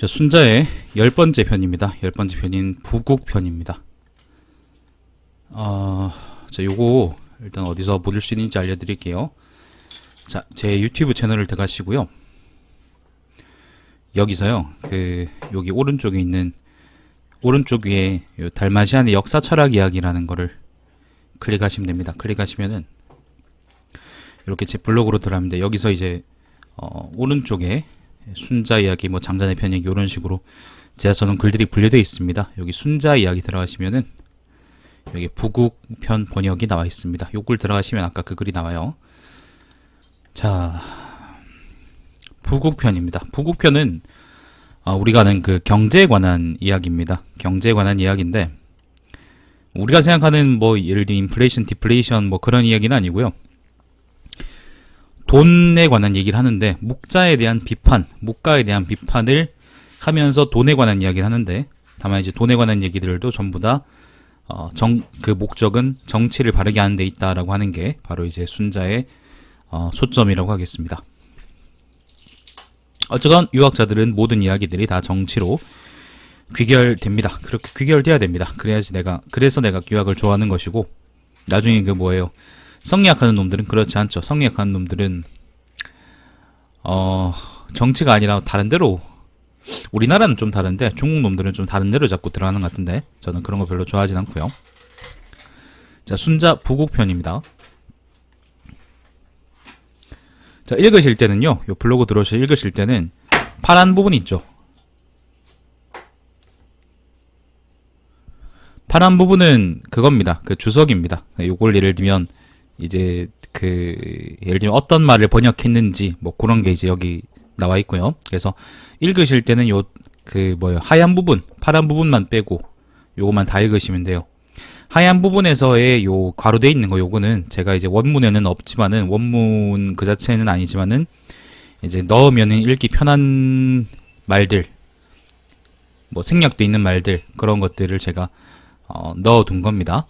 자, 순자의 10번째 편입니다. 10번째 편인 부국편입니다. 자, 요거 일단 어디서 보실 수 있는지 알려드릴게요. 자, 제 유튜브 채널을 들어가시고요. 여기서요, 여기 오른쪽에 있는, 오른쪽 위에 요 달마시안의 역사 철학 이야기라는 거를 클릭하시면 됩니다. 클릭하시면은 이렇게 제 블로그로 들어가는데, 여기서 이제 오른쪽에 순자 이야기, 뭐 장자의 편얘기 이런 식으로 제가 써놓은 글들이 분류되어 있습니다. 여기 순자 이야기 들어가시면은 여기 부국편 번역이 나와 있습니다. 요 글 들어가시면 아까 그 글이 나와요. 자, 부국편입니다. 부국편은 우리가 아는 그 경제에 관한 이야기입니다. 경제에 관한 이야기인데, 우리가 생각하는 뭐 예를 들면 인플레이션, 디플레이션 뭐 그런 이야기는 아니고요. 돈에 관한 얘기를 하는데, 묵자에 대한 비판, 묵가에 대한 비판을 하면서 돈에 관한 이야기를 하는데, 다만 이제 돈에 관한 얘기들도 전부 다 그 목적은 정치를 바르게 하는 데 있다라고 하는 게 바로 이제 순자의 초점이라고 하겠습니다. 어쨌건 유학자들은 모든 이야기들이 다 정치로 귀결됩니다. 그렇게 귀결돼야 됩니다. 그래서 내가 유학을 좋아하는 것이고, 나중에 그 뭐예요? 성리학하는 놈들은 그렇지 않죠. 성리학하는 놈들은 정치가 아니라 다른 데로, 우리나라는 좀 다른데 중국 놈들은 좀 다른 데로 자꾸 들어가는 것 같은데, 저는 그런 거 별로 좋아하진 않고요. 자, 순자 부국편입니다. 자, 읽으실 때는요, 요 블로그 들어오셔서 읽으실 때는 파란 부분 있죠. 파란 부분은 그겁니다. 그 주석입니다. 요걸 예를 들면 이제 예를 들면 어떤 말을 번역했는지 뭐 그런 게 이제 여기 나와 있고요. 그래서 읽으실 때는 하얀 부분, 파란 부분만 빼고 요거만 다 읽으시면 돼요. 하얀 부분에서의 요 괄호되어 있는 거, 요거는 제가 이제 원문에는 없지만은, 원문 그 자체는 아니지만은 이제 넣으면은 읽기 편한 말들, 뭐 생략돼 있는 말들, 그런 것들을 제가 넣어둔 겁니다.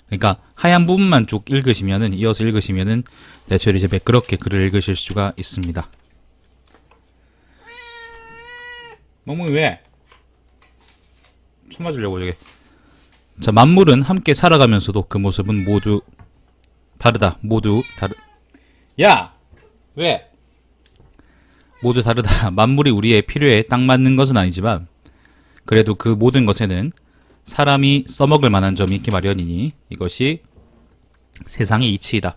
그러니까 하얀 부분만 쭉 읽으시면은, 이어서 읽으시면은 대체로 이제 매끄럽게 글을 읽으실 수가 있습니다. 멍멍이 왜? 쳐 맞으려고 저게. 자, 만물은 함께 살아가면서도 그 모습은 모두 다르다. 야! 왜? 모두 다르다. 만물이 우리의 필요에 딱 맞는 것은 아니지만, 그래도 그 모든 것에는 사람이 써먹을 만한 점이 있기 마련이니 이것이 세상의 이치이다.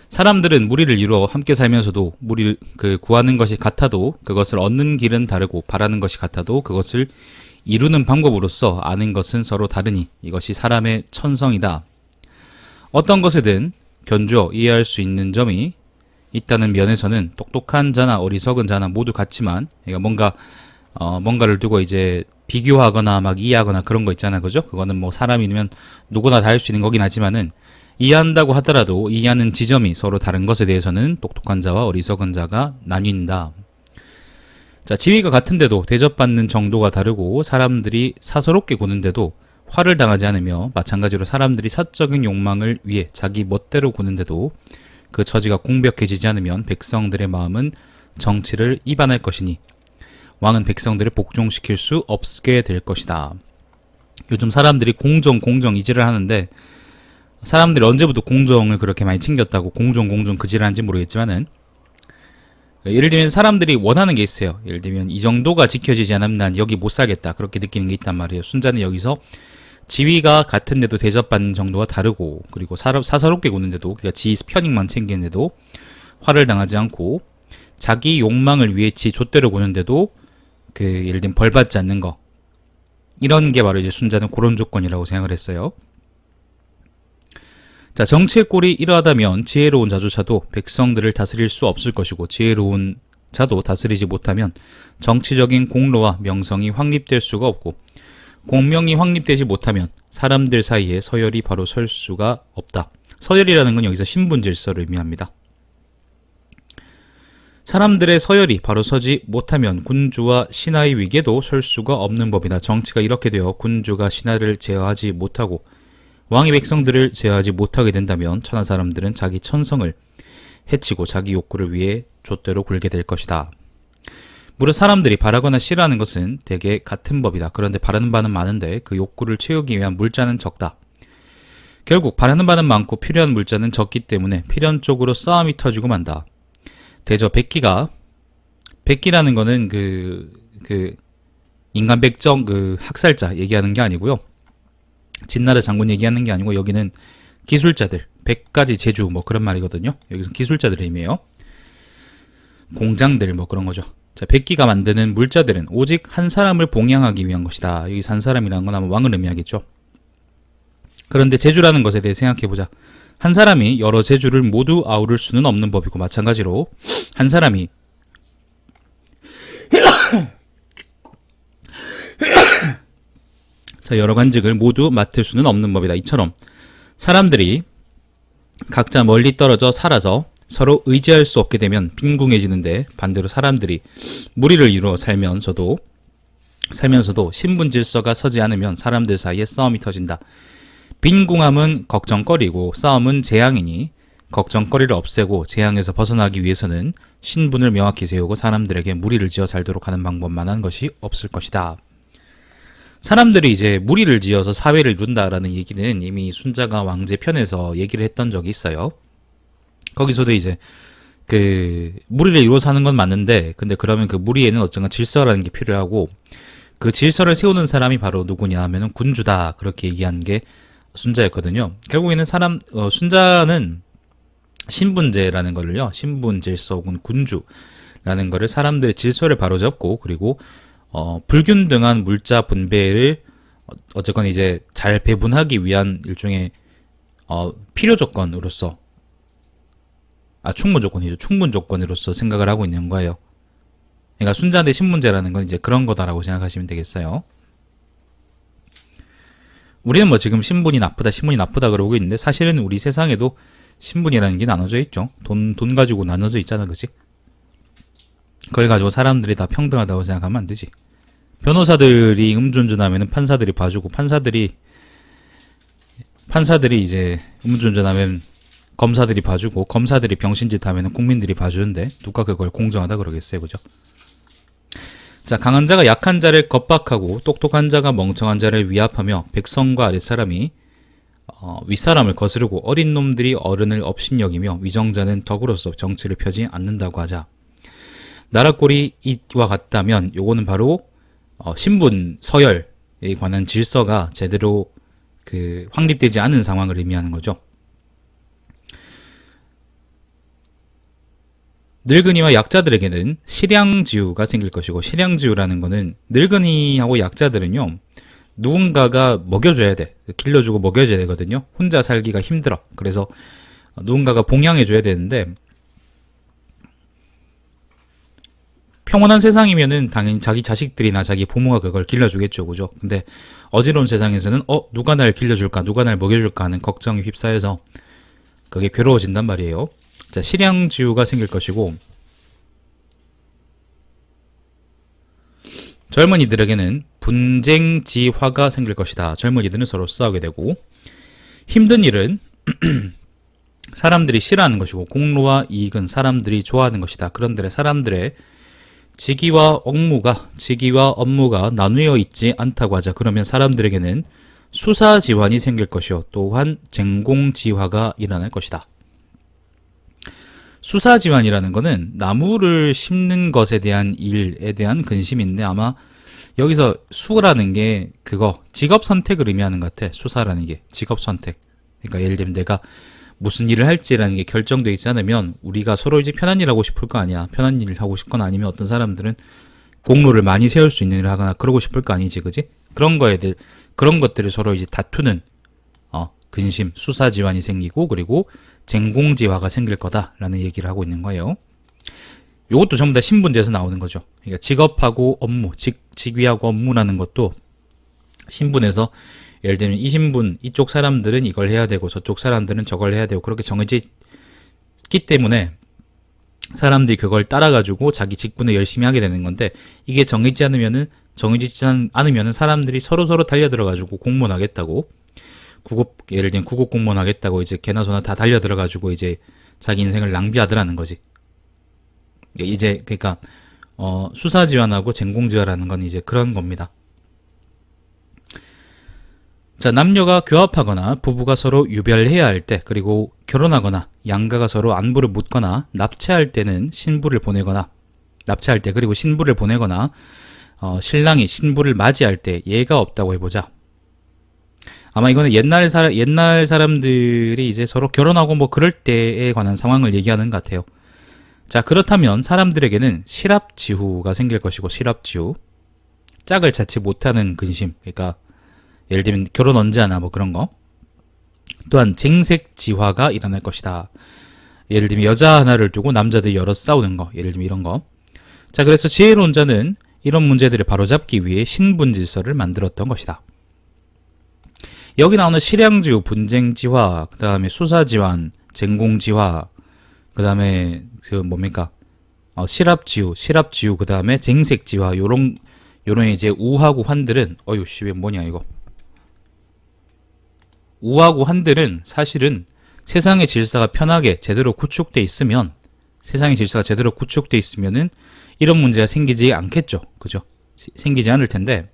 사람들은 무리를 이루어 함께 살면서도 구하는 것이 같아도 그것을 얻는 길은 다르고, 바라는 것이 같아도 그것을 이루는 방법으로서 아는 것은 서로 다르니 이것이 사람의 천성이다. 어떤 것에든 견주어 이해할 수 있는 점이 있다는 면에서는 똑똑한 자나 어리석은 자나 모두 같지만, 그러니까 뭔가를 두고 이제 비교하거나 막 이해하거나 그런 거 있잖아, 그죠? 그거는 뭐 사람이면 누구나 다 할 수 있는 거긴 하지만은, 이해한다고 하더라도 이해하는 지점이 서로 다른 것에 대해서는 똑똑한 자와 어리석은 자가 나뉜다. 자, 지위가 같은데도 대접받는 정도가 다르고, 사람들이 사서롭게 구는데도 화를 당하지 않으며, 마찬가지로 사람들이 사적인 욕망을 위해 자기 멋대로 구는데도 그 처지가 공백해지지 않으면 백성들의 마음은 정치를 이반할 것이니 왕은 백성들을 복종시킬 수 없게 될 것이다. 요즘 사람들이 공정 이지를 하는데, 사람들이 언제부터 공정을 그렇게 많이 챙겼다고 공정 그지를 하는지 모르겠지만은, 예를 들면 사람들이 원하는 게 있어요. 예를 들면 이 정도가 지켜지지 않으면 난 여기 못 살겠다, 그렇게 느끼는 게 있단 말이에요. 순자는 여기서 지위가 같은데도 대접받는 정도가 다르고, 그리고 사서롭게 구는데도, 그러니까 지 편익만 챙기는데도 화를 당하지 않고, 자기 욕망을 위해 지 좆대로 구는데도 예를 들면 벌받지 않는 거, 이런 게 바로 이제 순자는 그런 조건이라고 생각을 했어요. 자, 정치의 꼴이 이러하다면 지혜로운 자조차도 백성들을 다스릴 수 없을 것이고, 지혜로운 자도 다스리지 못하면 정치적인 공로와 명성이 확립될 수가 없고, 공명이 확립되지 못하면 사람들 사이에 서열이 바로 설 수가 없다. 서열이라는 건 여기서 신분 질서를 의미합니다. 사람들의 서열이 바로 서지 못하면 군주와 신하의 위계도 설 수가 없는 법이다. 정치가 이렇게 되어 군주가 신하를 제어하지 못하고 왕이 백성들을 제어하지 못하게 된다면 천하 사람들은 자기 천성을 해치고 자기 욕구를 위해 좆대로 굴게 될 것이다. 무릇 사람들이 바라거나 싫어하는 것은 대개 같은 법이다. 그런데 바라는 바는 많은데 그 욕구를 채우기 위한 물자는 적다. 결국 바라는 바는 많고 필요한 물자는 적기 때문에 필연적으로 싸움이 터지고 만다. 대저 백기라는 거는 인간 백정 학살자 얘기하는 게 아니고요. 진나라 장군 얘기하는 게 아니고 여기는 기술자들, 100가지 제주 뭐 그런 말이거든요. 여기서 기술자들의 의미예요. 공장들 뭐 그런 거죠. 자, 백기가 만드는 물자들은 오직 한 사람을 봉양하기 위한 것이다. 여기서 한 사람이라는 건 아마 왕을 의미하겠죠. 그런데 제주라는 것에 대해 생각해보자. 한 사람이 여러 제주를 모두 아우를 수는 없는 법이고 마찬가지로 한 사람이 자, 여러 관직을 모두 맡을 수는 없는 법이다. 이처럼 사람들이 각자 멀리 떨어져 살아서 서로 의지할 수 없게 되면 빈궁해지는데 반대로 사람들이 무리를 이루어 살면서도 신분 질서가 서지 않으면 사람들 사이에 싸움이 터진다. 빈궁함은 걱정거리고 싸움은 재앙이니 걱정거리를 없애고 재앙에서 벗어나기 위해서는 신분을 명확히 세우고 사람들에게 무리를 지어 살도록 하는 방법만한 것이 없을 것이다. 사람들이 이제 무리를 지어서 사회를 이룬다라는 얘기는 이미 순자가 왕제 편에서 얘기를 했던 적이 있어요. 거기서도 이제 무리를 이루어서 하는 건 맞는데 근데 그러면 그 무리에는 어쩐가 질서라는 게 필요하고 그 질서를 세우는 사람이 바로 누구냐 하면은 군주다. 그렇게 얘기한 게 순자였거든요. 결국에는 순자는 신분제라는 거를요. 신분 질서 혹은 군주라는 거를 사람들의 질서를 바로잡고 그리고 불균등한 물자 분배를 어쨌건 이제 잘 배분하기 위한 일종의 필요 조건으로서 충분 조건이죠. 충분 조건으로서 생각을 하고 있는 거예요. 그러니까 순자 대 신분제라는 건 이제 그런 거다라고 생각하시면 되겠어요. 우리는 뭐 지금 신분이 나쁘다 그러고 있는데 사실은 우리 세상에도 신분이라는 게 나눠져 있죠. 돈 가지고 나눠져 있잖아, 그치? 그걸 가지고 사람들이 다 평등하다고 생각하면 안 되지. 변호사들이 음주운전하면 판사들이 봐주고 판사들이 이제 음주운전하면 검사들이 봐주고 검사들이 병신짓 하면 국민들이 봐주는데 누가 그걸 공정하다 그러겠어요, 그죠? 자, 강한 자가 약한 자를 겁박하고 똑똑한 자가 멍청한 자를 위압하며 백성과 아랫사람이 윗사람을 거스르고 어린 놈들이 어른을 업신여기며 위정자는 덕으로서 정치를 펴지 않는다고 하자. 나라꼴이 이와 같다면 요거는 바로 신분 서열에 관한 질서가 제대로 확립되지 않은 상황을 의미하는 거죠. 늙은이와 약자들에게는 실양지우가 생길 것이고 실양지우라는 거는 늙은이하고 약자들은요. 누군가가 먹여줘야 돼. 길러주고 먹여줘야 되거든요. 혼자 살기가 힘들어. 그래서 누군가가 봉양해줘야 되는데 평온한 세상이면은 당연히 자기 자식들이나 자기 부모가 그걸 길러주겠죠. 그죠? 근데 어지러운 세상에서는 누가 날 길러줄까? 누가 날 먹여줄까? 하는 걱정이 휩싸여서 그게 괴로워진단 말이에요. 자, 실양지우가 생길 것이고 젊은이들에게는 분쟁지화가 생길 것이다. 젊은이들은 서로 싸우게 되고 힘든 일은 사람들이 싫어하는 것이고 공로와 이익은 사람들이 좋아하는 것이다. 그런데 사람들의 직위와 업무가 나누어 있지 않다고 하자. 그러면 사람들에게는 수사지환이 생길 것이요. 또한 쟁공지화가 일어날 것이다. 수사지환이라는 거는 나무를 심는 것에 대한 일에 대한 근심인데 아마 여기서 수라는 게 직업 선택을 의미하는 것 같아. 수사라는 게 직업 선택. 그러니까 예를 들면 내가 무슨 일을 할지라는 게 결정되어 있지 않으면 우리가 서로 이제 편한 일 하고 싶을 거 아니야. 편한 일을 하고 싶거나 아니면 어떤 사람들은 공로를 많이 세울 수 있는 일을 하거나 그러고 싶을 거 아니지, 그지? 그런 것들을 서로 이제 다투는 근심, 수사지환이 생기고 그리고 쟁공지화가 생길 거다라는 얘기를 하고 있는 거예요. 이것도 전부 다 신분제에서 나오는 거죠. 그러니까 직업하고 업무, 직위하고 업무라는 것도 신분에서 예를 들면 이 신분, 이쪽 사람들은 이걸 해야 되고 저쪽 사람들은 저걸 해야 되고 그렇게 정해져 있기 때문에 사람들이 그걸 따라가지고 자기 직분을 열심히 하게 되는 건데 이게 정해지지 않으면은 사람들이 서로 달려들어가지고 공무원 하겠다고 예를 들면 구급 공무원 하겠다고 이제 개나 소나 다 달려들어가지고 이제 자기 인생을 낭비하더라는 거지. 이제 그러니까 수사지환하고 쟁공지환라는 건 이제 그런 겁니다. 자, 남녀가 교합하거나 부부가 서로 유별해야 할 때, 그리고 결혼하거나 양가가 서로 안부를 묻거나 납치할 때는 신부를 보내거나 납치할 때 그리고 신부를 보내거나 신랑이 신부를 맞이할 때 예가 없다고 해보자. 아마 이거는 옛날 사람들이 이제 서로 결혼하고 뭐 그럴 때에 관한 상황을 얘기하는 것 같아요. 자, 그렇다면 사람들에게는 실압지후가 생길 것이고, 실압지후, 짝을 찾지 못하는 근심, 그러니까 예를 들면 결혼 언제 하나 뭐 그런 거. 또한 쟁색지화가 일어날 것이다. 예를 들면 여자 하나를 두고 남자들이 여럿 싸우는 거, 예를 들면 이런 거. 자, 그래서 지혜로운 자는 이런 문제들을 바로잡기 위해 신분질서를 만들었던 것이다. 여기 나오는 실양지후, 분쟁지화, 그 다음에 수사지환, 쟁공지화, 그 다음에 그 뭡니까? 실압지후, 그 다음에 쟁색지화, 요런 이제 우하고 환들은, 어휴, 왜 뭐냐, 이거. 우하고 환들은 사실은 세상의 질서가 편하게 제대로 구축돼 있으면, 세상의 질서가 제대로 구축돼 있으면은 이런 문제가 생기지 않겠죠. 그죠? 생기지 않을 텐데,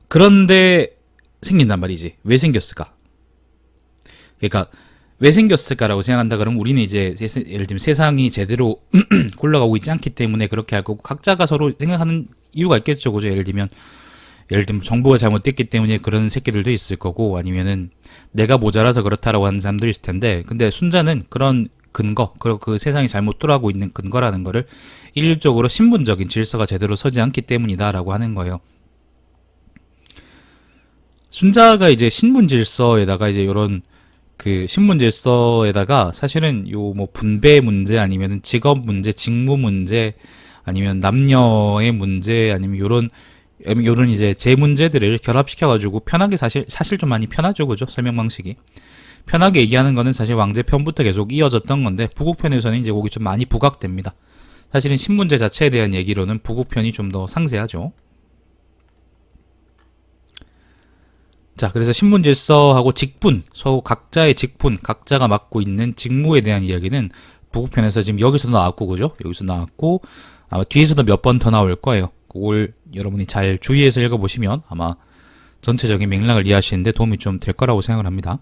그런데 생긴단 말이지. 왜 생겼을까? 그러니까 왜 생겼을까라고 생각한다 그러면 우리는 이제 예를 들면 세상이 제대로 굴러가고 있지 않기 때문에 그렇게 하고, 각자가 서로 생각하는 이유가 있겠죠. 그죠? 예를 들면 정부가 잘못됐기 때문에 그런 새끼들도 있을 거고, 아니면은 내가 모자라서 그렇다라고 하는 사람도 있을 텐데, 근데 순자는 그런 근거, 그 세상이 잘못 돌아가고 있는 근거라는 거를 일률적으로 신분적인 질서가 제대로 서지 않기 때문이다라고 하는 거예요. 순자가 이제 신분질서에다가 이제 요런 그 신분질서에다가 사실은 요 뭐 분배 문제, 아니면은 직업 문제, 직무 문제, 아니면 남녀의 문제, 아니면 요런 이제 제 문제들을 결합시켜가지고 편하게 사실 좀 많이 편하죠. 그죠? 설명 방식이. 편하게 얘기하는 거는 사실 왕제편부터 계속 이어졌던 건데, 부국편에서는 이제 거기 좀 많이 부각됩니다. 사실은 신문제 자체에 대한 얘기로는 부국편이 좀 더 상세하죠. 자, 그래서 신분질서하고 직분, 서로 각자의 직분, 각자가 맡고 있는 직무에 대한 이야기는 부국편에서 지금 여기서도 나왔고, 그죠? 여기서 나왔고, 아마 뒤에서도 몇 번 더 나올 거예요. 그걸 여러분이 잘 주의해서 읽어보시면 아마 전체적인 맥락을 이해하시는데 도움이 좀 될 거라고 생각을 합니다.